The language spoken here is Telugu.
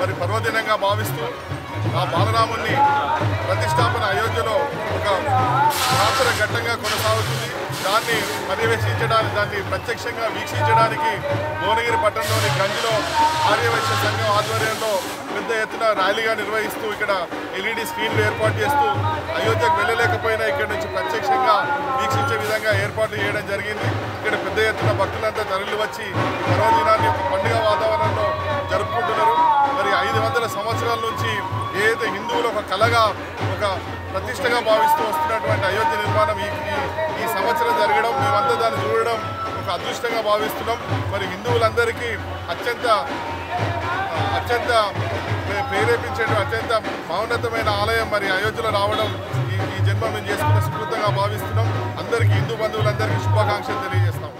మరి పర్వదినంగా భావిస్తూ ఆ బాలరాముని ప్రతిష్టాపన అయోధ్యలో ఒక ప్రాంతర ఘట్టంగా కొనసాగుతుంది. దాన్ని పర్యవేక్షించడానికి, దాన్ని ప్రత్యక్షంగా వీక్షించడానికి భువనగిరి పట్టణంలోని గంజిలో ఆర్యవైశ్య సంఘం ఆధ్వర్యంలో పెద్ద ఎత్తున ర్యాలీగా నిర్వహిస్తూ ఇక్కడ ఎల్ఈడి స్క్రీన్లు ఏర్పాటు చేస్తూ అయోధ్యకు వెళ్ళలేకపోయినా ఇక్కడ నుంచి ప్రత్యక్షంగా వీక్షించే విధంగా ఏర్పాటు చేయడం జరిగింది. ఇక్కడ పెద్ద ఎత్తున భక్తులంతా తరలి వచ్చి ఈ పర్వదినాన్ని ఒక పండుగ వాతావరణంలో జరుపుకుంటున్నారు. మరి 500 సంవత్సరాల నుంచి ఏదైతే హిందువులు ఒక కళగా, ఒక ప్రతిష్టగా భావిస్తూ వస్తున్నటువంటి అయోధ్య నిర్మాణం ఈ సంవత్సరం జరగడం, మేమంతా దాన్ని చూడడం ఒక అదృష్టంగా భావిస్తున్నాం. మరి హిందువులందరికీ అత్యంత ప్రేరేపించే అత్యంత మౌన్నతమైన ఆలయం మరి అయోధ్యలో రావడం ఈ జన్మ మేము చేసుకున్న సుకృతంగా భావిస్తున్నాం. అందరికీ హిందూ బంధువులందరికీ శుభాకాంక్షలు తెలియజేస్తాం.